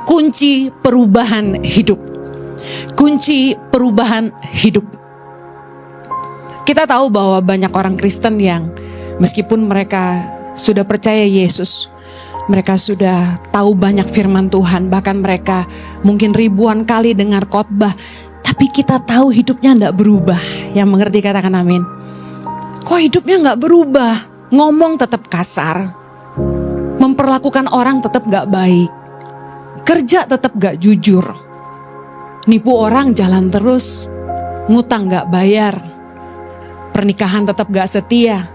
kunci perubahan hidup. Kunci perubahan hidup. Kita tahu bahwa banyak orang Kristen yang meskipun mereka sudah percaya Yesus, mereka sudah tahu banyak firman Tuhan, bahkan mereka mungkin ribuan kali dengar khotbah, tapi kita tahu hidupnya enggak berubah. Yang mengerti katakan amin. Kok hidupnya enggak berubah? Ngomong tetap kasar, memperlakukan orang tetap enggak baik, kerja tetap enggak jujur, nipu orang jalan terus, ngutang enggak bayar, pernikahan tetap enggak setia,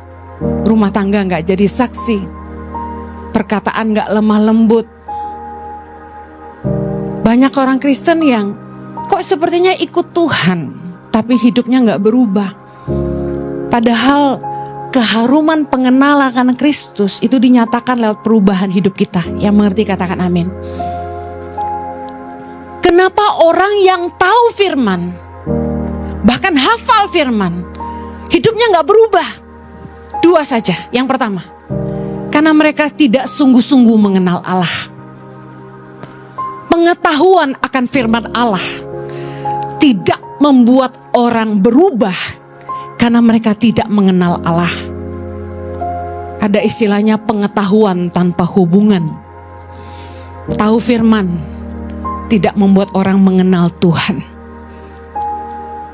rumah tangga enggak jadi saksi, perkataan enggak lemah lembut. Banyak orang Kristen yang kok sepertinya ikut Tuhan, tapi hidupnya enggak berubah. Padahal keharuman pengenalan akan Kristus itu dinyatakan lewat perubahan hidup kita. Yang mengerti katakan amin. Kenapa orang yang tahu firman, bahkan hafal firman, hidupnya gak berubah? Dua saja. Yang pertama, karena mereka tidak sungguh-sungguh mengenal Allah. Pengetahuan akan firman Allah tidak membuat orang berubah karena mereka tidak mengenal Allah. Ada istilahnya pengetahuan tanpa hubungan. Tahu firman tidak membuat orang mengenal Tuhan.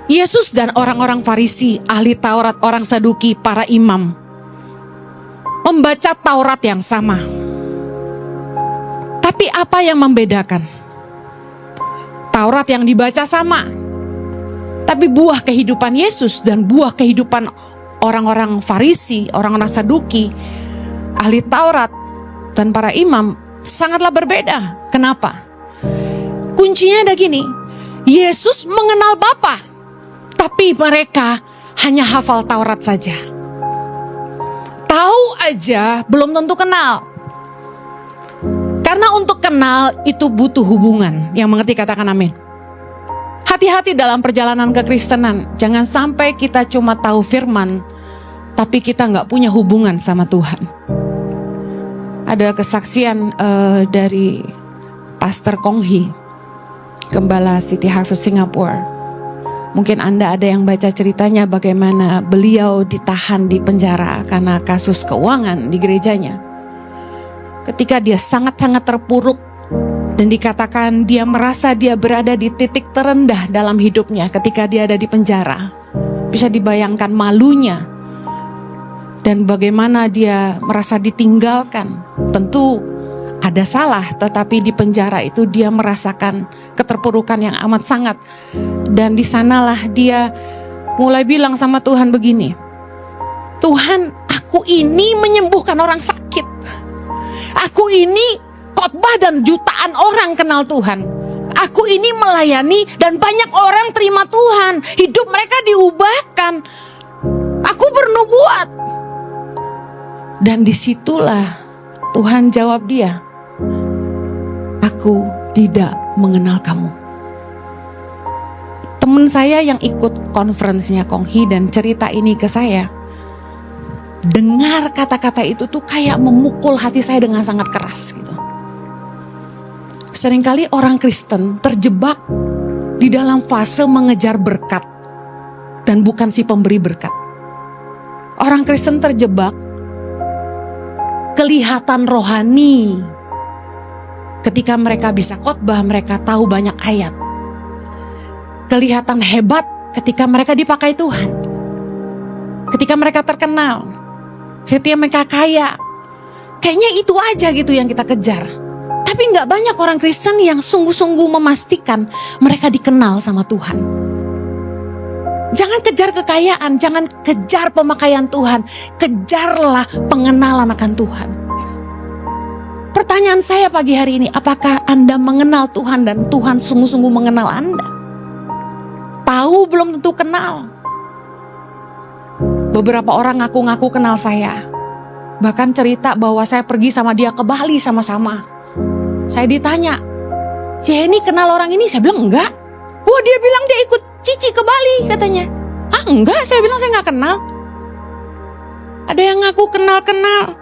Yesus dan orang-orang Farisi, ahli Taurat, orang Saduki, para imam membaca Taurat yang sama. Tapi apa yang membedakan? Taurat yang dibaca sama, tapi buah kehidupan Yesus dan buah kehidupan orang-orang Farisi, orang-orang Saduki, ahli Taurat, dan para imam sangatlah berbeda. Kenapa? Kuncinya ada gini, Yesus mengenal Bapa, tapi mereka hanya hafal Taurat saja. Tahu aja belum tentu kenal. Karena untuk kenal itu butuh hubungan. Yang mengerti katakan amin. Hati-hati dalam perjalanan kekristenan. Jangan sampai kita cuma tahu firman, tapi kita gak punya hubungan sama Tuhan. Ada kesaksian dari Pastor Kong Hee, Gembala City Harvest Singapura. Mungkin Anda ada yang baca ceritanya bagaimana beliau ditahan di penjara karena kasus keuangan di gerejanya. Ketika dia sangat-sangat terpuruk dan dikatakan dia merasa dia berada di titik terendah dalam hidupnya ketika dia ada di penjara. Bisa dibayangkan malunya dan bagaimana dia merasa ditinggalkan. Tentu ada salah, tetapi di penjara itu dia merasakan keterpurukan yang amat sangat. Dan di sanalah dia mulai bilang sama Tuhan begini, Tuhan, aku ini menyembuhkan orang sakit. Aku ini khotbah dan jutaan orang kenal Tuhan. Aku ini melayani dan banyak orang terima Tuhan. Hidup mereka diubahkan. Aku bernubuat. Dan disitulah Tuhan jawab dia, aku tidak mengenal kamu. Teman saya yang ikut konferensinya Kong Hee dan cerita ini ke saya, dengar kata-kata itu tuh kayak memukul hati saya dengan sangat keras gitu. Seringkali orang Kristen terjebak di dalam fase mengejar berkat dan bukan si pemberi berkat. Orang Kristen terjebak kelihatan rohani ketika mereka bisa khotbah, mereka tahu banyak ayat. Kelihatan hebat ketika mereka dipakai Tuhan. Ketika mereka terkenal, ketika mereka kaya. Kayaknya itu aja gitu yang kita kejar. Tapi gak banyak orang Kristen yang sungguh-sungguh memastikan mereka dikenal sama Tuhan. Jangan kejar kekayaan, jangan kejar pemakaian Tuhan. Kejarlah pengenalan akan Tuhan. Pertanyaan saya pagi hari ini, apakah Anda mengenal Tuhan dan Tuhan sungguh-sungguh mengenal Anda? Tahu belum tentu kenal. Beberapa orang ngaku-ngaku kenal saya. Bahkan cerita bahwa saya pergi sama dia ke Bali sama-sama. Saya ditanya, si Henny kenal orang ini? Saya bilang enggak. Wah, dia bilang dia ikut Cici ke Bali katanya. Ah enggak, saya bilang saya gak kenal. Ada yang ngaku kenal-kenal.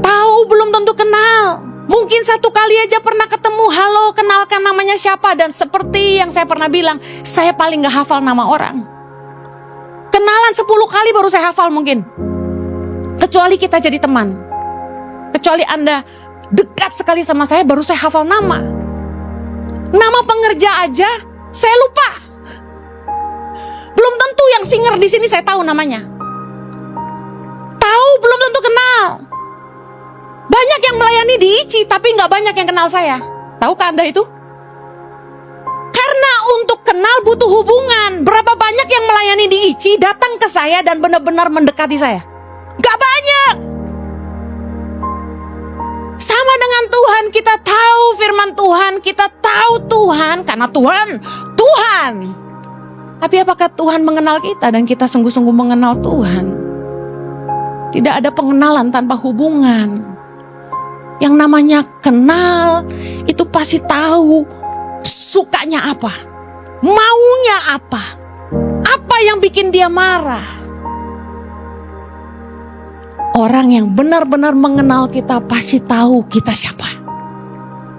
Tahu belum tentu kenal. Mungkin satu kali aja pernah ketemu, halo kenalkan namanya siapa. Dan seperti yang saya pernah bilang, saya paling gak hafal nama orang. Kenalan 10 kali baru saya hafal mungkin. Kecuali kita jadi teman. Kecuali Anda dekat sekali sama saya, baru saya hafal nama. Nama pengerja aja saya lupa. Belum tentu yang singer di sini saya tahu namanya. Tahu belum tentu kenal. Banyak yang melayani di ICI tapi gak banyak yang kenal saya. Tahukah Anda itu? Karena untuk kenal butuh hubungan. Berapa banyak yang melayani di ICI datang ke saya dan benar-benar mendekati saya? Gak banyak. Sama dengan Tuhan, kita tahu firman Tuhan, kita tahu Tuhan karena Tuhan. Tapi apakah Tuhan mengenal kita dan kita sungguh-sungguh mengenal Tuhan? Tidak ada pengenalan tanpa hubungan. Yang namanya kenal itu pasti tahu sukanya apa, maunya apa yang bikin dia marah. Orang yang benar-benar mengenal kita pasti tahu kita siapa.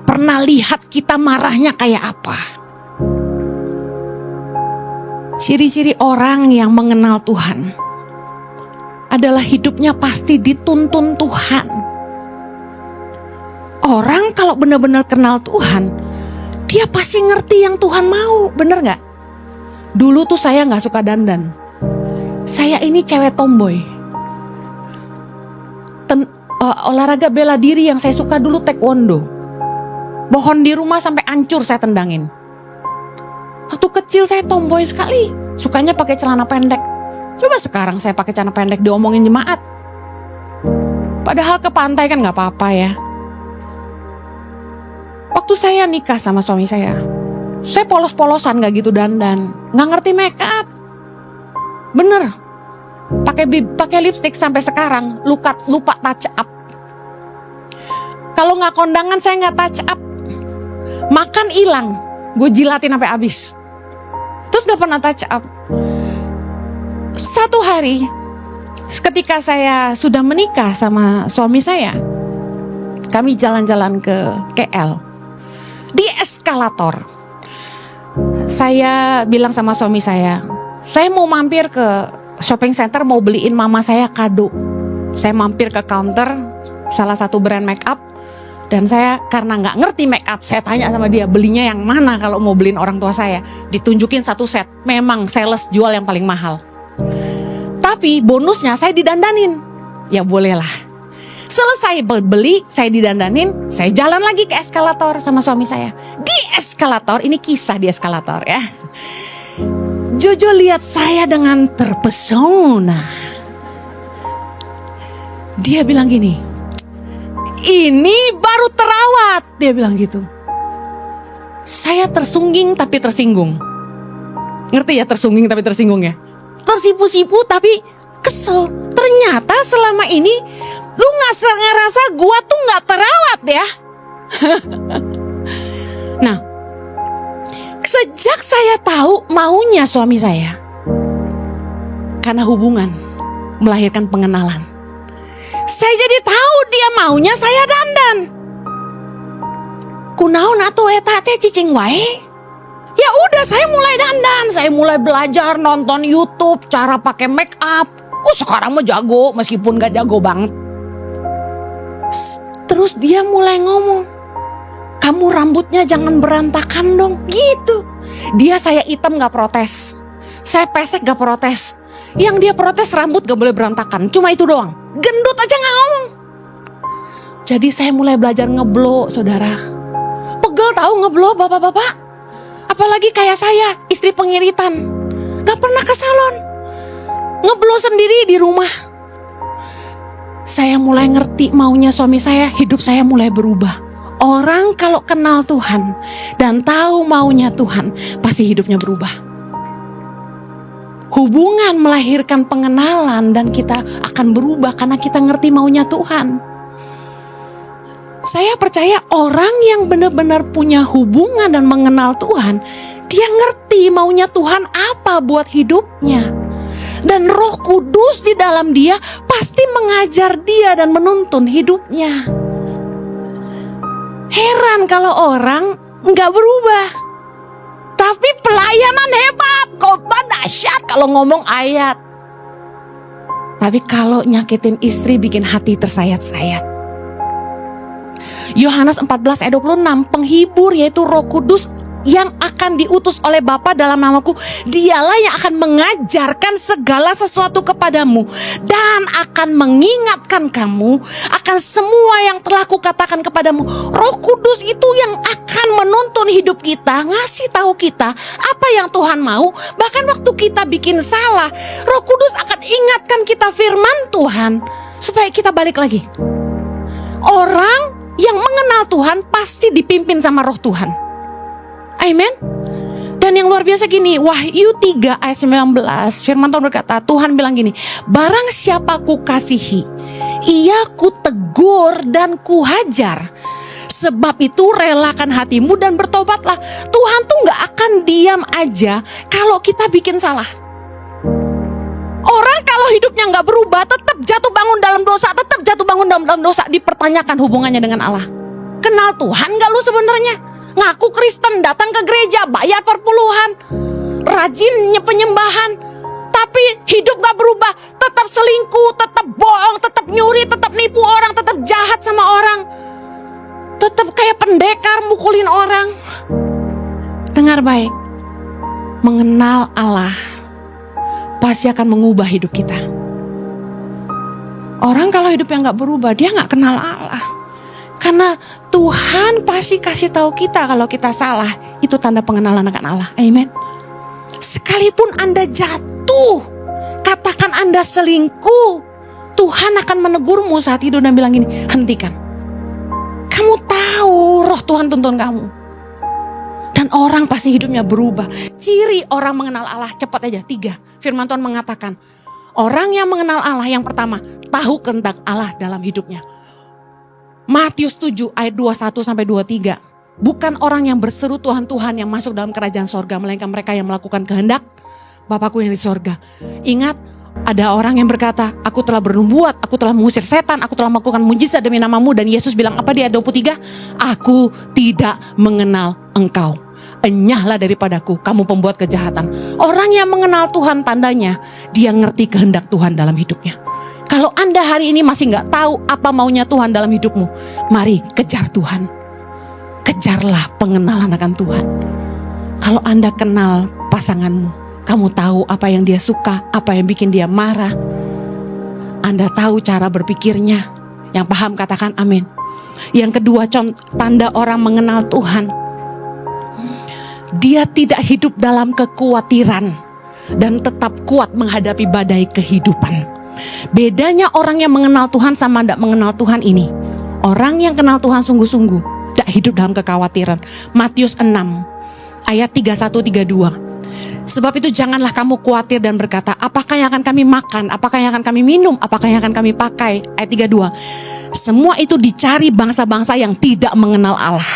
Pernah lihat kita marahnya kayak apa. Ciri-ciri orang yang mengenal Tuhan adalah hidupnya pasti dituntun Tuhan. Orang kalau benar-benar kenal Tuhan, dia pasti ngerti yang Tuhan mau, bener gak? Dulu tuh saya gak suka dandan. Saya ini cewek tomboy. Olahraga bela diri yang saya suka dulu taekwondo. Pohon di rumah sampai hancur saya tendangin. Waktu kecil saya tomboy sekali, sukanya pakai celana pendek. Coba sekarang saya pakai celana pendek diomongin jemaat. Padahal ke pantai kan gak apa-apa ya. Waktu saya nikah sama suami saya polos-polosan gak gitu dandan, gak ngerti make up. Bener, pakai lipstick sampai sekarang lupa touch up. Kalau gak kondangan saya gak touch up. Makan hilang, gue jilatin sampai habis. Terus gak pernah touch up. Satu hari ketika saya sudah menikah sama suami saya, kami jalan-jalan ke KL. Di eskalator, saya bilang sama suami saya mau mampir ke shopping center mau beliin mama saya kado. Saya mampir ke counter salah satu brand make up. Dan saya karena gak ngerti make up, saya tanya sama dia belinya yang mana kalau mau beliin orang tua saya. Ditunjukin satu set, memang sales jual yang paling mahal. Tapi bonusnya saya didandanin. Ya bolehlah. Selesai beli, saya didandanin, saya jalan lagi ke eskalator sama suami saya. Di eskalator, ini kisah di eskalator ya. Jojo lihat saya dengan terpesona. Dia bilang gini, ini baru terawat, dia bilang gitu. Saya tersungging tapi tersinggung. Ngerti ya tersungging tapi tersinggung ya? Tersipu-sipu tapi kesel. Ternyata selama ini lu gak ngerasa gua tuh gak terawat ya. Nah, sejak saya tahu maunya suami saya, karena hubungan melahirkan pengenalan, saya jadi tahu dia maunya saya dandan. Kunaon atuh eta teh cicing wae. Ya udah saya mulai dandan, saya mulai belajar nonton YouTube cara pakai make up. Sekarang mah jago meskipun gak jago banget. Terus dia mulai ngomong, kamu rambutnya jangan berantakan dong, gitu. Dia saya hitam gak protes, saya pesek gak protes. Yang dia protes rambut gak boleh berantakan, cuma itu doang. Gendut aja gak ngomong. Jadi saya mulai belajar ngeblow, saudara. Pegel tahu ngeblow bapak-bapak. Apalagi kayak saya, istri pengiritan, gak pernah ke salon, ngeblow sendiri di rumah. Saya mulai ngerti maunya suami saya, hidup saya mulai berubah. Orang kalau kenal Tuhan dan tahu maunya Tuhan, pasti hidupnya berubah. Hubungan melahirkan pengenalan dan kita akan berubah karena kita ngerti maunya Tuhan. Saya percaya orang yang benar-benar punya hubungan dan mengenal Tuhan, dia ngerti maunya Tuhan apa buat hidupnya. Dan Roh Kudus di dalam dia pasti mengajar dia dan menuntun hidupnya. Heran kalau orang nggak berubah. Tapi pelayanan hebat, khotbah dahsyat kalau ngomong ayat. Tapi kalau nyakitin istri bikin hati tersayat-sayat. Yohanes 14 ayat 26, penghibur yaitu Roh Kudus yang akan diutus oleh Bapa dalam namaku, dialah yang akan mengajarkan segala sesuatu kepadamu dan akan mengingatkan kamu akan semua yang telah kukatakan kepadamu. Roh Kudus itu yang akan menuntun hidup kita, ngasih tahu kita apa yang Tuhan mau. Bahkan waktu kita bikin salah, Roh Kudus akan ingatkan kita firman Tuhan supaya kita balik lagi. Orang yang mengenal Tuhan pasti dipimpin sama Roh Tuhan. Amen. Dan yang luar biasa gini, Wahyu 3 ayat 19, firman Tuhan berkata, Tuhan bilang gini, barang siapa ku kasihi, ia ku tegur dan ku hajar. Sebab itu relakan hatimu dan bertobatlah. Tuhan tuh gak akan diam aja kalau kita bikin salah. Orang kalau hidupnya gak berubah, tetap jatuh bangun dalam dosa, tetap jatuh bangun dalam dosa, dipertanyakan hubungannya dengan Allah. Kenal Tuhan gak lu sebenarnya? Ngaku Kristen, datang ke gereja, bayar perpuluhan, rajin penyembahan, tapi hidup gak berubah, tetap selingkuh, tetap bohong, tetap nyuri, tetap nipu orang, tetap jahat sama orang, tetap kayak pendekar mukulin orang. Dengar baik, mengenal Allah pasti akan mengubah hidup kita. Orang kalau hidupnya gak berubah, dia gak kenal Allah. Karena Tuhan pasti kasih tahu kita kalau kita salah. Itu tanda pengenalan akan Allah. Amen. Sekalipun Anda jatuh, katakan Anda selingkuh, Tuhan akan menegurmu saat itu dan bilang gini, hentikan. Kamu tahu Roh Tuhan tuntun kamu. Dan orang pasti hidupnya berubah. Ciri orang mengenal Allah, cepat aja 3. Firman Tuhan mengatakan, orang yang mengenal Allah yang pertama, tahu kehendak Allah dalam hidupnya. Matius 7 ayat 21 sampai 23. Bukan orang yang berseru Tuhan Tuhan yang masuk dalam kerajaan sorga, melainkan mereka yang melakukan kehendak Bapakku yang di sorga. Ingat, ada orang yang berkata, aku telah bernubuat, aku telah mengusir setan, aku telah melakukan mujizat demi namamu. Dan Yesus bilang apa di ayat 23? Aku tidak mengenal engkau. Enyahlah daripadaku, kamu pembuat kejahatan. Orang yang mengenal Tuhan tandanya, dia ngerti kehendak Tuhan dalam hidupnya. Kalau Anda hari ini masih gak tahu apa maunya Tuhan dalam hidupmu, mari kejar Tuhan. Kejarlah pengenalan akan Tuhan. Kalau Anda kenal pasanganmu, kamu tahu apa yang dia suka, apa yang bikin dia marah. Anda tahu cara berpikirnya. Yang paham katakan amin. Yang kedua, tanda orang mengenal Tuhan. Dia tidak hidup dalam kekhawatiran dan tetap kuat menghadapi badai kehidupan. Bedanya orang yang mengenal Tuhan sama tidak mengenal Tuhan ini. Orang yang kenal Tuhan sungguh-sungguh tidak hidup dalam kekhawatiran. Matius 6 ayat 31-32. Sebab itu janganlah kamu khawatir dan berkata, apakah yang akan kami makan, apakah yang akan kami minum, apakah yang akan kami pakai. Ayat 32. Semua itu dicari bangsa-bangsa yang tidak mengenal Allah.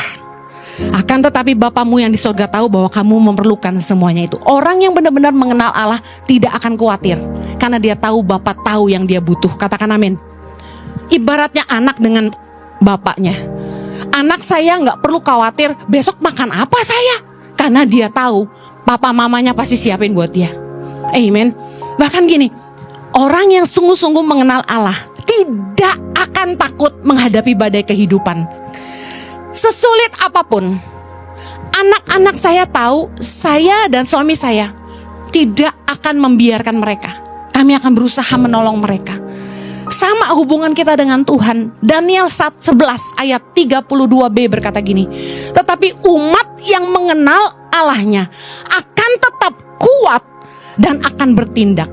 Akan tetapi Bapamu yang di surga tahu bahwa kamu memerlukan semuanya itu. Orang yang benar-benar mengenal Allah tidak akan khawatir, karena dia tahu Bapa tahu yang dia butuh. Katakan amin. Ibaratnya anak dengan bapaknya. Anak saya gak perlu khawatir besok makan apa saya, karena dia tahu papa mamanya pasti siapin buat dia. Amen. Bahkan gini, orang yang sungguh-sungguh mengenal Allah tidak akan takut menghadapi badai kehidupan. Sesulit apapun, anak-anak saya tahu saya dan suami saya tidak akan membiarkan mereka. Kami akan berusaha menolong mereka. Sama hubungan kita dengan Tuhan. Daniel 11 ayat 32b berkata gini, tetapi umat yang mengenal Allahnya akan tetap kuat dan akan bertindak.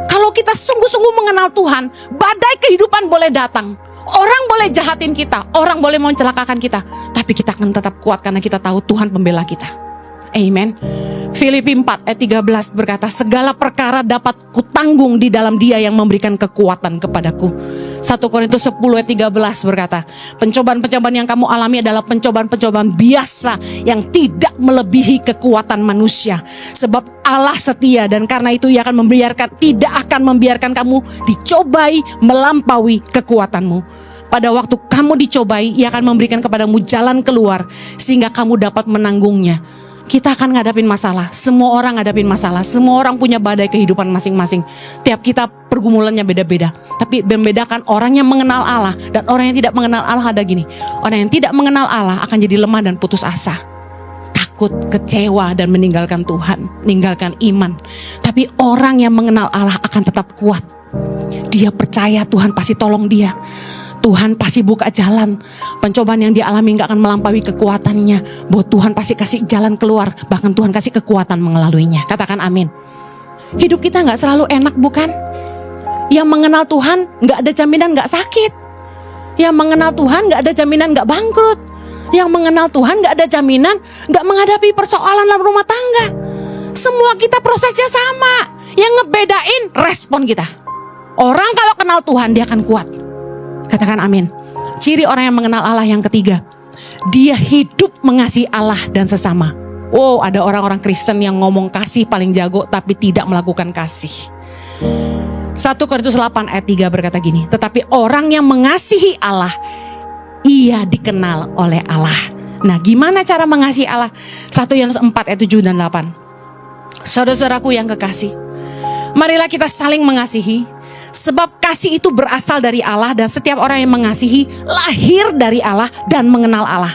Kalau kita sungguh-sungguh mengenal Tuhan, badai kehidupan boleh datang. Orang boleh jahatin kita, orang boleh mencelakakan kita, tapi kita akan tetap kuat karena kita tahu Tuhan pembela kita. Amen. Filipi 4 ayat 13 berkata, segala perkara dapat kutanggung di dalam Dia yang memberikan kekuatan kepadaku. 1 Korintus 10 ayat 13 berkata, pencobaan-pencobaan yang kamu alami adalah pencobaan-pencobaan biasa yang tidak melebihi kekuatan manusia. Sebab Allah setia dan karena itu Ia tidak akan membiarkan kamu dicobai melampaui kekuatanmu. Pada waktu kamu dicobai, Ia akan memberikan kepadamu jalan keluar sehingga kamu dapat menanggungnya. Kita akan ngadapin masalah. Semua orang ngadapin masalah. Semua orang punya badai kehidupan masing-masing. Tiap kita pergumulannya beda-beda. Tapi membedakan orang yang mengenal Allah dan orang yang tidak mengenal Allah ada gini. Orang yang tidak mengenal Allah akan jadi lemah dan putus asa. Takut, kecewa dan meninggalkan Tuhan. Meninggalkan iman. Tapi orang yang mengenal Allah akan tetap kuat. Dia percaya Tuhan pasti tolong dia. Tuhan pasti buka jalan. Pencobaan yang dia alami gak akan melampaui kekuatannya. Bahwa Tuhan pasti kasih jalan keluar. Bahkan Tuhan kasih kekuatan mengelaluinya. Katakan amin. Hidup kita gak selalu enak, bukan? Yang mengenal Tuhan gak ada jaminan gak sakit. Yang mengenal Tuhan gak ada jaminan gak bangkrut. Yang mengenal Tuhan gak ada jaminan gak menghadapi persoalan dalam rumah tangga. Semua kita prosesnya sama. Yang ngebedain respon kita. Orang kalau kenal Tuhan dia akan kuat. Katakan amin. Ciri orang yang mengenal Allah yang ketiga, dia hidup mengasihi Allah dan sesama. Oh, ada orang-orang Kristen yang ngomong kasih paling jago tapi tidak melakukan kasih. 1 Korintus 8 ayat 3 berkata gini, tetapi orang yang mengasihi Allah, ia dikenal oleh Allah. Nah, gimana cara mengasihi Allah? 1 Yohanes 4 ayat 7 dan 8. Saudara-saudaraku yang kekasih, marilah kita saling mengasihi. Sebab kasih itu berasal dari Allah dan setiap orang yang mengasihi lahir dari Allah dan mengenal Allah.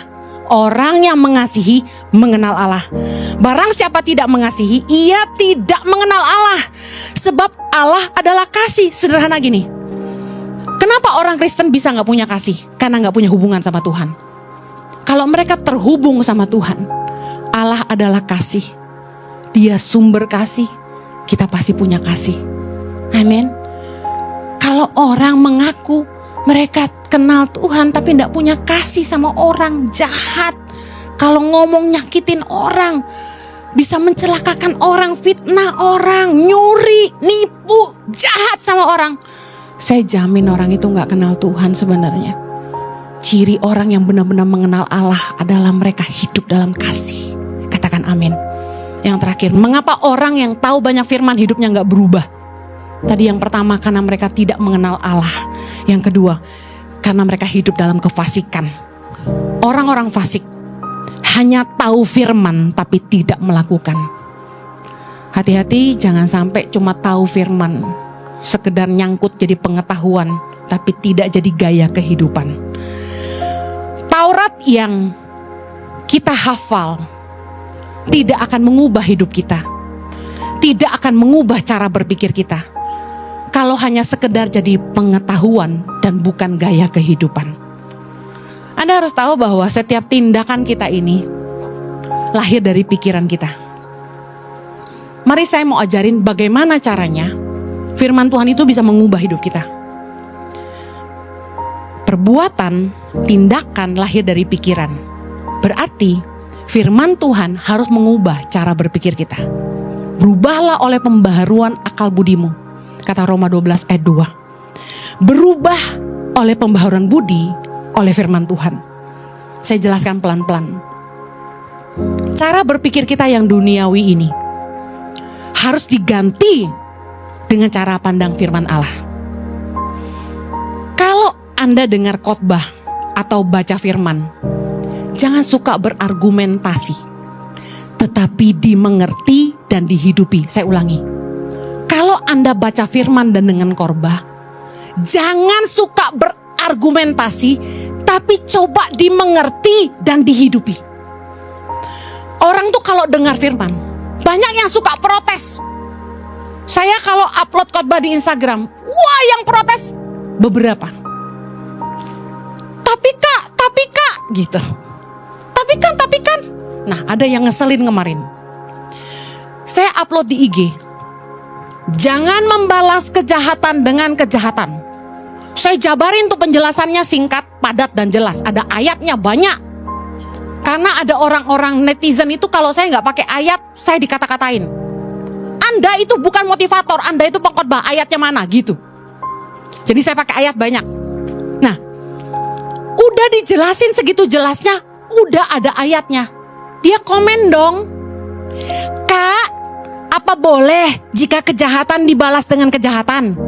Orang yang mengasihi mengenal Allah. Barang siapa tidak mengasihi, ia tidak mengenal Allah. Sebab Allah adalah kasih. Sederhana gini. Kenapa orang Kristen bisa gak punya kasih? Karena gak punya hubungan sama Tuhan. Kalau mereka terhubung sama Tuhan, Allah adalah kasih. Dia sumber kasih. Kita pasti punya kasih. Amin. Kalau orang mengaku mereka kenal Tuhan tapi tidak punya kasih sama orang, jahat. Kalau ngomong nyakitin orang, bisa mencelakakan orang, fitnah orang, nyuri, nipu, jahat sama orang. Saya jamin orang itu gak kenal Tuhan sebenarnya. Ciri orang yang benar-benar mengenal Allah adalah mereka hidup dalam kasih. Katakan amin. Yang terakhir, mengapa orang yang tahu banyak firman hidupnya gak berubah? Tadi yang pertama karena mereka tidak mengenal Allah. Yang kedua karena mereka hidup dalam kefasikan. Orang-orang fasik hanya tahu firman tapi tidak melakukan. Hati-hati jangan sampai cuma tahu firman, sekedar nyangkut jadi pengetahuan tapi tidak jadi gaya kehidupan. Taurat yang kita hafal tidak akan mengubah hidup kita. Tidak akan mengubah cara berpikir kita. Kalau hanya sekedar jadi pengetahuan dan bukan gaya kehidupan. Anda harus tahu bahwa setiap tindakan kita ini lahir dari pikiran kita. Mari saya mau ajarin bagaimana caranya firman Tuhan itu bisa mengubah hidup kita. Perbuatan, tindakan lahir dari pikiran. Berarti firman Tuhan harus mengubah cara berpikir kita. Berubahlah oleh pembaharuan akal budimu. Kata Roma 12 ayat 2. Berubah oleh pembaharuan budi oleh firman Tuhan. Saya jelaskan pelan-pelan. Cara berpikir kita yang duniawi ini harus diganti dengan cara pandang firman Allah. Kalau Anda dengar khotbah atau baca firman, jangan suka berargumentasi, tetapi dimengerti dan dihidupi. Saya ulangi. Kalau Anda baca firman dan dengan khotbah, jangan suka berargumentasi, tapi coba dimengerti dan dihidupi. Orang tuh kalau dengar firman, banyak yang suka protes. Saya kalau upload khotbah di Instagram, wah yang protes beberapa. Tapi kak, gitu. Tapi kan. Nah, ada yang ngeselin kemarin. Saya upload di IG. Jangan membalas kejahatan dengan kejahatan. Saya jabarin tuh penjelasannya singkat, padat dan jelas. Ada ayatnya banyak. Karena ada orang-orang netizen itu kalau saya nggak pakai ayat, saya dikata-katain. Anda itu bukan motivator, Anda itu pengkhotbah, ayatnya mana gitu. Jadi saya pakai ayat banyak. Nah, udah dijelasin segitu jelasnya, udah ada ayatnya. Dia komen dong, Kak, apa boleh jika kejahatan dibalas dengan kejahatan?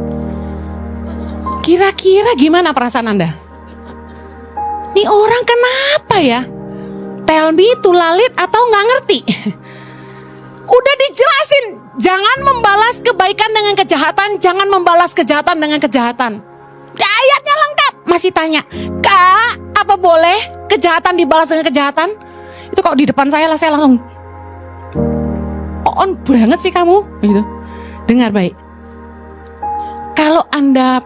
Kira-kira gimana perasaan Anda? Nih orang kenapa ya? Tell me to lalit atau nggak ngerti? Udah dijelasin, jangan membalas kebaikan dengan kejahatan, jangan membalas kejahatan dengan kejahatan. Ayatnya lengkap, masih tanya, Kak, apa boleh kejahatan dibalas dengan kejahatan? Itu kok di depan saya langsung on banget sih kamu, gitu. Dengar baik. Kalau Anda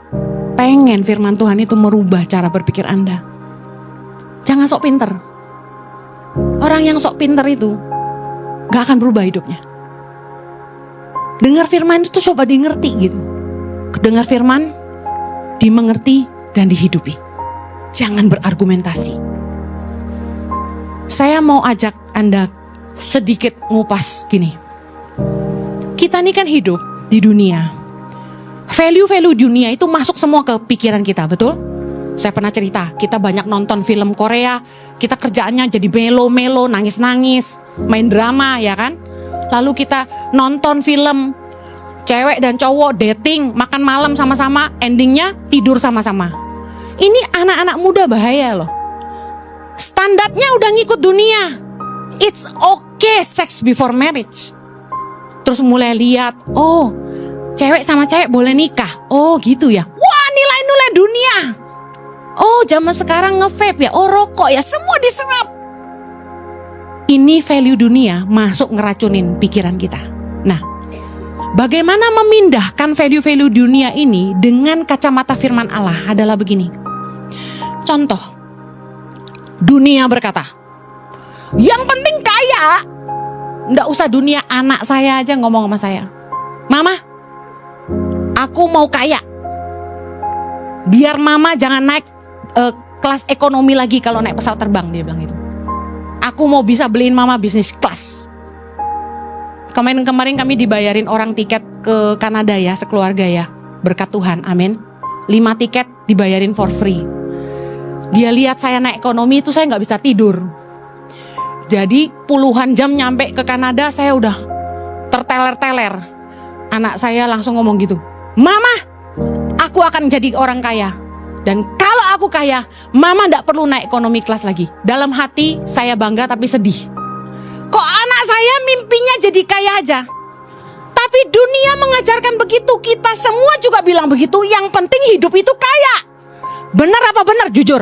pengen firman Tuhan itu merubah cara berpikir Anda, jangan sok pinter. Orang yang sok pinter itu gak akan berubah hidupnya. Dengar firman itu coba dimengerti gitu. Dengar firman, dimengerti dan dihidupi. Jangan berargumentasi. Saya mau ajak Anda sedikit ngupas gini. Kita ini kan hidup di dunia. Value-value dunia itu masuk semua ke pikiran kita, betul? Saya pernah cerita, kita banyak nonton film Korea, kita kerjaannya jadi melo-melo, nangis-nangis, main drama ya kan? Lalu kita nonton film cewek dan cowok dating, makan malam sama-sama, endingnya tidur sama-sama. Ini anak-anak muda bahaya loh. Standarnya udah ngikut dunia. It's okay sex before marriage. Terus mulai lihat, oh cewek sama cewek boleh nikah. Oh gitu ya. Wah, nilai-nilai dunia. Oh zaman sekarang nge-vape ya. Oh rokok ya. Semua diserap. Ini value dunia masuk ngeracunin pikiran kita. Nah, bagaimana memindahkan value-value dunia ini dengan kacamata firman Allah adalah begini. Contoh, dunia berkata, yang penting kaya. Nggak usah dunia, anak saya aja ngomong sama saya. Mama, aku mau kaya. Biar mama jangan naik kelas ekonomi lagi kalau naik pesawat terbang, dia bilang gitu. Aku mau bisa beliin mama bisnis kelas. Kemarin kami dibayarin orang tiket ke Kanada ya, sekeluarga ya. Berkat Tuhan, amin. 5 tiket dibayarin for free. Dia lihat saya naik ekonomi itu saya nggak bisa tidur. Jadi puluhan jam nyampe ke Kanada saya udah terteler-teler. Anak saya langsung ngomong gitu, Mama, aku akan jadi orang kaya. Dan kalau aku kaya, mama gak perlu naik ekonomi kelas lagi. Dalam hati saya bangga tapi sedih. Kok anak saya mimpinya jadi kaya aja? Tapi dunia mengajarkan begitu, kita semua juga bilang begitu. Yang penting hidup itu kaya. Benar apa benar? Jujur.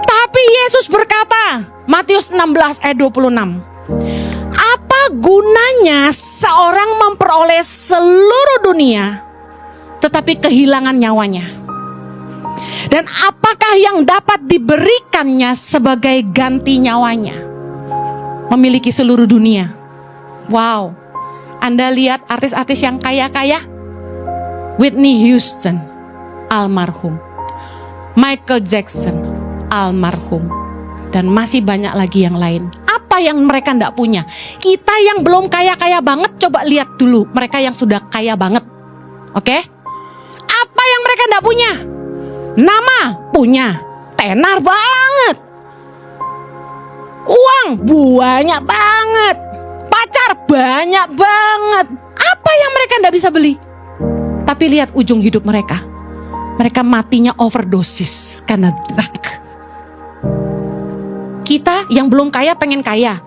Tapi Yesus berkata, Matius 16 ayat 26. Apa gunanya seorang memperoleh seluruh dunia tetapi kehilangan nyawanya? Dan apakah yang dapat diberikannya sebagai ganti nyawanya? Memiliki seluruh dunia. Wow. Anda lihat artis-artis yang kaya-kaya? Whitney Houston, almarhum. Michael Jackson, almarhum. Dan masih banyak lagi yang lain. Apa yang mereka tidak punya? Kita yang belum kaya-kaya banget, coba lihat dulu mereka yang sudah kaya banget. Oke? Apa yang mereka tidak punya? Nama punya, tenar banget. Uang banyak banget. Pacar banyak banget. Apa yang mereka tidak bisa beli? Tapi lihat ujung hidup mereka. Mereka matinya overdosis karena drug. Kita yang belum kaya pengen kaya.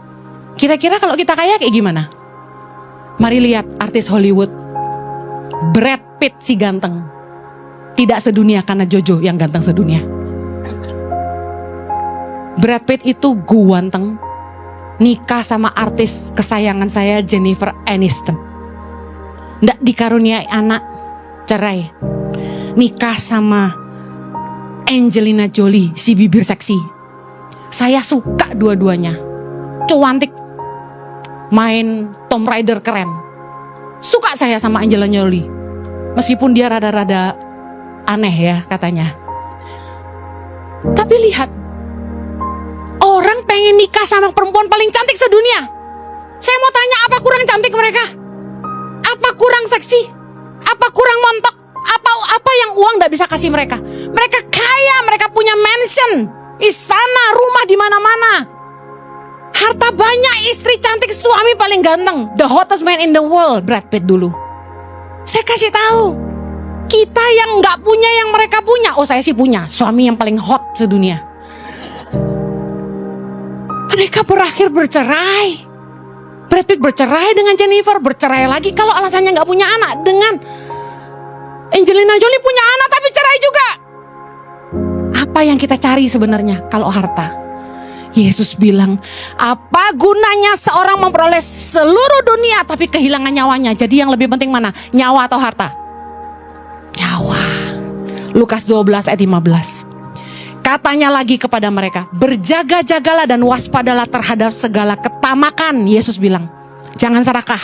Kira-kira kalau kita kaya kayak gimana? Mari lihat artis Hollywood. Brad Pitt si ganteng. Tidak sedunia karena Jojo yang ganteng sedunia. Brad Pitt itu ganteng. Nikah sama artis kesayangan saya Jennifer Aniston. Nggak dikaruniai anak, cerai. Nikah sama Angelina Jolie, si bibir seksi. Saya suka dua-duanya. Cuantik. Main Tomb Raider keren. Suka saya sama Angelina Jolie. Meskipun dia rada-rada aneh ya katanya. Tapi lihat, orang pengen nikah sama perempuan paling cantik sedunia. Saya mau tanya, apa kurang cantik mereka? Apa kurang seksi? Apa kurang montok? Apa yang uang gak bisa kasih mereka? Mereka kaya, mereka punya mansion, istana, rumah di mana-mana. Harta banyak, istri cantik, suami paling ganteng. The hottest man in the world, Brad Pitt dulu. Saya kasih tahu, Kita yang gak punya yang mereka punya. Oh, saya sih punya suami yang paling hot sedunia. Mereka berakhir bercerai. Brad Pitt bercerai dengan Jennifer, bercerai lagi kalau alasannya gak punya anak. Dengan Angelina Jolie punya anak tapi cerai juga. Apa yang kita cari sebenarnya kalau harta? Yesus bilang, apa gunanya seorang memperoleh seluruh dunia tapi kehilangan nyawanya? Jadi yang lebih penting mana? Nyawa atau harta? Nyawa. Lukas 12 ayat 15. Katanya lagi kepada mereka, berjaga-jagalah dan waspadalah terhadap segala ketamakan. Yesus bilang, jangan serakah.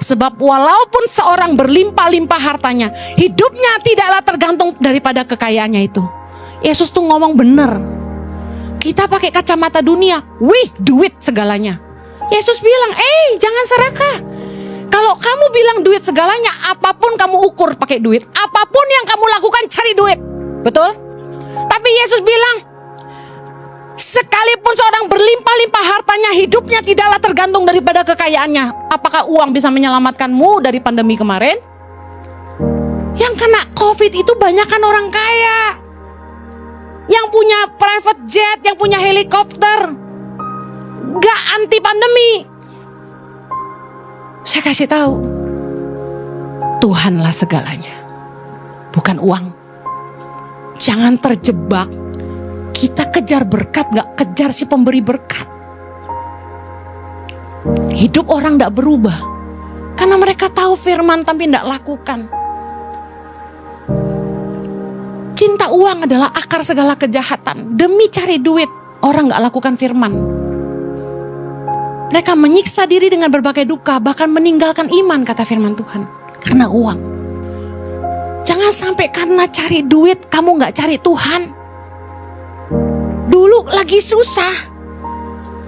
Sebab walaupun seorang berlimpah-limpah hartanya, hidupnya tidaklah tergantung daripada kekayaannya itu. Yesus tuh ngomong bener. Kita pakai kacamata dunia, wih duit segalanya. Yesus bilang, jangan serakah. Kalau kamu bilang duit segalanya, apapun kamu ukur pakai duit. Apapun yang kamu lakukan cari duit. Betul? Tapi Yesus bilang, sekalipun seorang berlimpah-limpah hartanya, hidupnya tidaklah tergantung daripada kekayaannya. Apakah uang bisa menyelamatkanmu dari pandemi kemarin? Yang kena COVID itu banyak kan orang kaya. Yang punya private jet, yang punya helikopter. Gak anti pandemi. Saya kasih tahu, Tuhanlah segalanya, bukan uang. Jangan terjebak. Kita kejar berkat, gak kejar si pemberi berkat. Hidup orang gak berubah karena mereka tahu firman tapi gak lakukan. Cinta uang adalah akar segala kejahatan. Demi cari duit, orang gak lakukan firman. Mereka menyiksa diri dengan berbagai duka, bahkan meninggalkan iman, kata firman Tuhan, karena uang. Jangan sampai karena cari duit kamu gak cari Tuhan. Dulu lagi susah,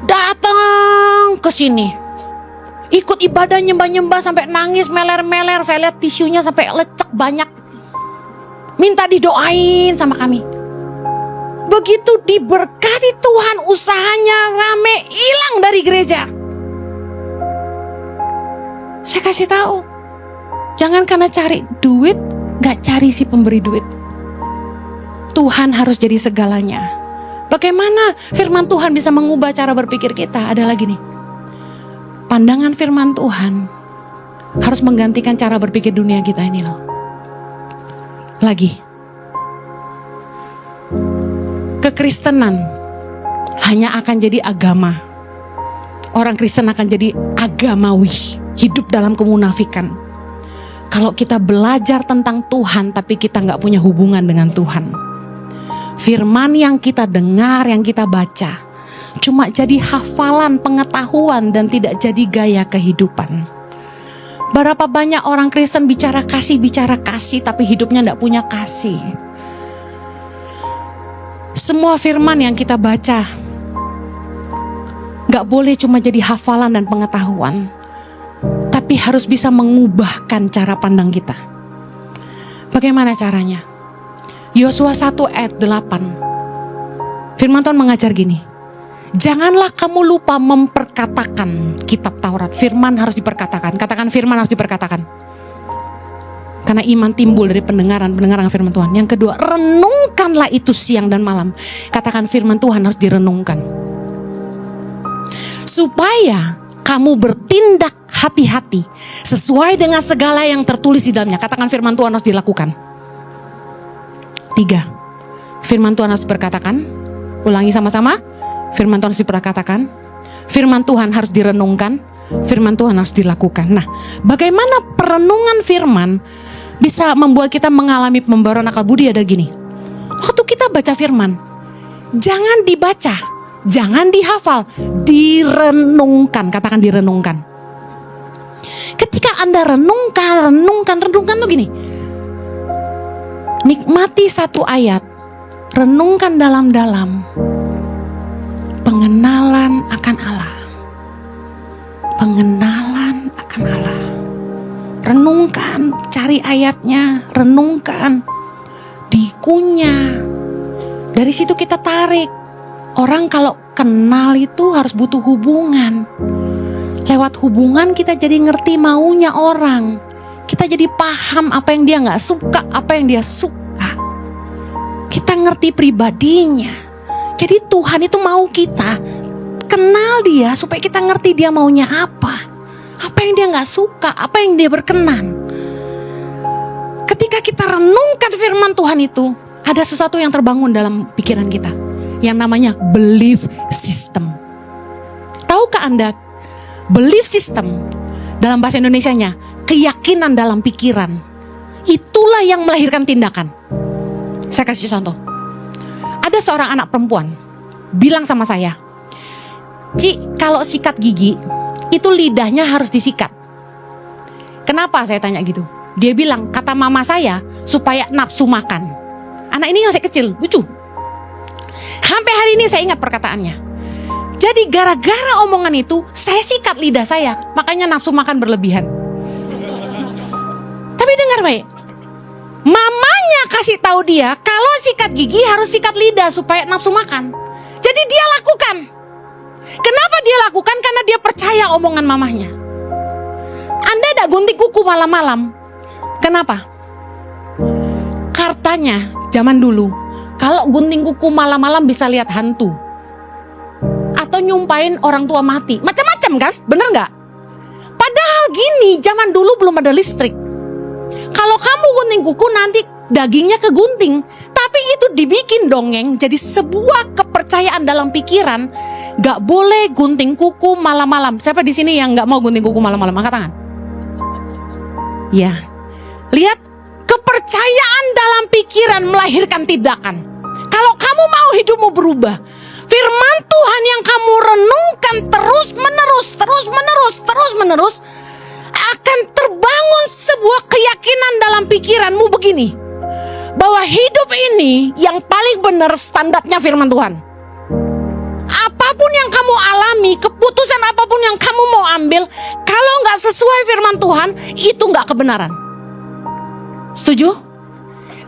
datang ke sini, ikut ibadah nyembah-nyembah sampai nangis meler-meler. Saya lihat tisunya sampai lecek banyak. Minta didoain sama kami. Begitu diberkati Tuhan, usahanya rame, hilang dari gereja. Saya kasih tahu, jangan karena cari duit gak cari si pemberi duit. Tuhan harus jadi segalanya. Bagaimana firman Tuhan bisa mengubah cara berpikir kita? Ada lagi nih, pandangan firman Tuhan harus menggantikan cara berpikir dunia kita ini loh. Lagi, kekristenan hanya akan jadi agama. Orang Kristen akan jadi agamawi, hidup dalam kemunafikan. Kalau kita belajar tentang Tuhan tapi kita gak punya hubungan dengan Tuhan. Firman yang kita dengar, yang kita baca, cuma jadi hafalan, pengetahuan, dan tidak jadi gaya kehidupan. Berapa banyak orang Kristen bicara kasih, tapi hidupnya tidak punya kasih. Semua firman yang kita baca gak boleh cuma jadi hafalan dan pengetahuan, tapi harus bisa mengubahkan cara pandang kita. Bagaimana caranya? Yosua 1 ayat 8. Firman Tuhan mengajar gini. Janganlah kamu lupa memperkatakan kitab Taurat. Firman harus diperkatakan. Katakan firman harus diperkatakan. Karena iman timbul dari pendengaran firman Tuhan. Yang kedua, renungkanlah itu siang dan malam. Katakan firman Tuhan harus direnungkan. Supaya kamu bertindak hati-hati sesuai dengan segala yang tertulis di dalamnya. Katakan firman Tuhan harus dilakukan. 3. Firman Tuhan harus diperkatakan. Ulangi sama-sama. Firman Tuhan harus diperkatakan, firman Tuhan harus direnungkan, firman Tuhan harus dilakukan. Nah, bagaimana perenungan firman bisa membuat kita mengalami pembaruan akal budi? Ada gini, waktu kita baca firman, jangan dibaca, jangan dihafal, direnungkan. Katakan direnungkan. Ketika Anda renungkan tuh gini, nikmati satu ayat, renungkan dalam-dalam. Pengenalan akan Allah. Pengenalan akan Allah. Renungkan, cari ayatnya, renungkan, dikunyah. Dari situ kita tarik. Orang kalau kenal itu harus butuh hubungan. Lewat hubungan kita jadi ngerti maunya orang. Kita jadi paham apa yang dia nggak suka, apa yang dia suka. Kita ngerti pribadinya. Jadi Tuhan itu mau kita kenal dia supaya kita ngerti dia maunya apa. Apa yang dia nggak suka, apa yang dia berkenan. Ketika kita renungkan firman Tuhan itu, ada sesuatu yang terbangun dalam pikiran kita. Yang namanya belief system. Tahukah Anda, belief system dalam bahasa Indonesianya, keyakinan dalam pikiran. Itulah yang melahirkan tindakan. Saya kasih contoh. Ada seorang anak perempuan bilang sama saya, "Ci, kalau sikat gigi, itu lidahnya harus disikat." Kenapa saya tanya gitu? Dia bilang, kata mama saya, supaya nafsu makan. Anak ini masih kecil, lucu. Sampai hari ini saya ingat perkataannya. Jadi gara-gara omongan itu, saya sikat lidah saya, makanya nafsu makan berlebihan. Tapi dengar baik, mamanya kasih tahu dia kalau sikat gigi harus sikat lidah supaya nafsu makan. Jadi dia lakukan. Kenapa dia lakukan? Karena dia percaya omongan mamahnya. Anda tidak gunting kuku malam-malam. Kenapa? Katanya zaman dulu, kalau gunting kuku malam-malam bisa lihat hantu. Atau nyumpain orang tua mati. Macam-macam kan? Bener nggak? Padahal gini, zaman dulu belum ada listrik. Kalau kamu gunting kuku nanti dagingnya kegunting. Tapi itu dibikin dongeng jadi sebuah kepercayaan dalam pikiran. Gak boleh gunting kuku malam-malam. Siapa di sini yang gak mau gunting kuku malam-malam? Angkat tangan. Ya, lihat, kepercayaan dalam pikiran melahirkan tindakan. Kalau kamu mau hidupmu berubah, firman Tuhan yang kamu renungkan terus menerus akan terbangun sebuah keyakinan dalam pikiranmu begini, bahwa hidup ini yang paling benar standarnya firman Tuhan. Apapun yang kamu alami, keputusan apapun yang kamu mau ambil, kalau nggak sesuai firman Tuhan, itu nggak kebenaran. Setuju?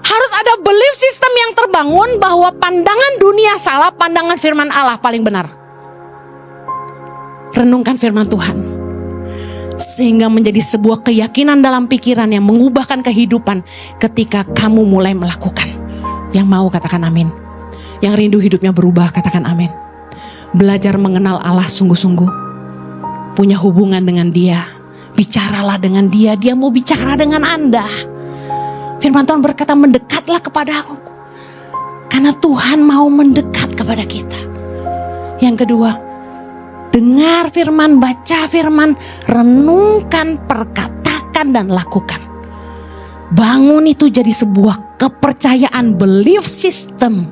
Harus ada belief system yang terbangun bahwa pandangan dunia salah, pandangan firman Allah paling benar. Renungkan firman Tuhan, sehingga menjadi sebuah keyakinan dalam pikiran yang mengubahkan kehidupan ketika kamu mulai melakukan. Yang mau katakan amin. Yang rindu hidupnya berubah katakan amin. Belajar mengenal Allah sungguh-sungguh. Punya hubungan dengan Dia. Bicaralah dengan Dia, Dia mau bicara dengan Anda. Firman Tuhan berkata, mendekatlah kepada Aku. Karena Tuhan mau mendekat kepada kita. Yang kedua, dengar firman, baca firman, renungkan, perkatakan dan lakukan. Bangun itu jadi sebuah kepercayaan, belief system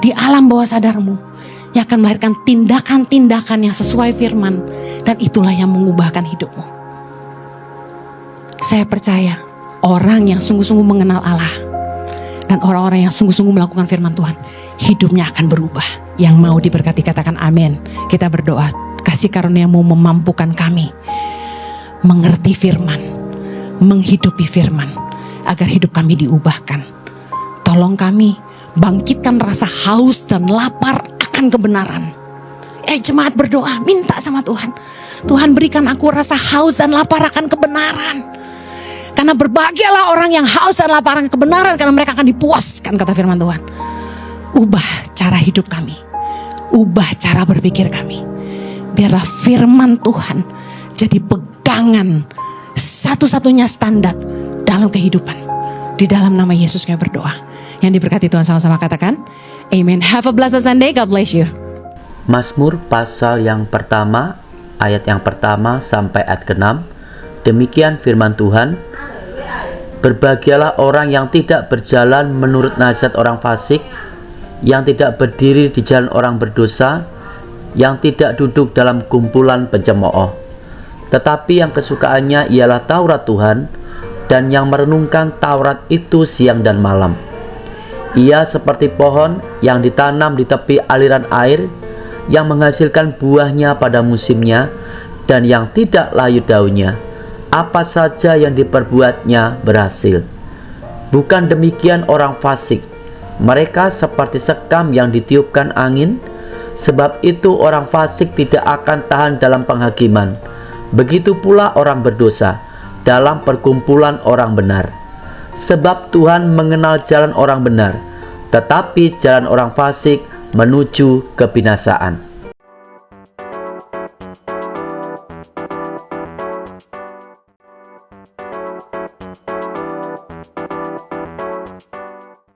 di alam bawah sadarmu yang akan melahirkan tindakan-tindakan yang sesuai firman, dan itulah yang mengubahkan hidupmu. Saya percaya orang yang sungguh-sungguh mengenal Allah dan orang-orang yang sungguh-sungguh melakukan firman Tuhan, hidupnya akan berubah. Yang mau diberkati katakan amin. Kita berdoa, kasih karunia-Mu memampukan kami mengerti firman, menghidupi firman, agar hidup kami diubahkan. Tolong kami bangkitkan rasa haus dan lapar akan kebenaran. Jemaat berdoa, minta sama Tuhan. Tuhan, berikan aku rasa haus dan lapar akan kebenaran. Karena berbahagialah orang yang haus dan lapar akan kebenaran, karena mereka akan dipuaskan, kata firman Tuhan. Ubah cara hidup kami, ubah cara berpikir kami. Biarlah firman Tuhan jadi pegangan satu-satunya standar dalam kehidupan. Di dalam nama Yesus kami berdoa. Yang diberkati Tuhan sama-sama katakan amen. Have a blessed Sunday. God bless you. Mazmur pasal yang pertama, ayat yang pertama sampai ayat ke-6. Demikian firman Tuhan. Berbahagialah orang yang tidak berjalan menurut nasihat orang fasik, yang tidak berdiri di jalan orang berdosa, yang tidak duduk dalam kumpulan pencemooh, tetapi yang kesukaannya ialah Taurat Tuhan, dan yang merenungkan Taurat itu siang dan malam. Ia seperti pohon yang ditanam di tepi aliran air, yang menghasilkan buahnya pada musimnya, dan yang tidak layu daunnya. Apa saja yang diperbuatnya berhasil. Bukan demikian orang fasik. Mereka seperti sekam yang ditiupkan angin. Sebab itu orang fasik tidak akan tahan dalam penghakiman. Begitu pula orang berdosa. dalam perkumpulan orang benar. Sebab Tuhan mengenal jalan orang benar, tetapi jalan orang fasik menuju kebinasaan.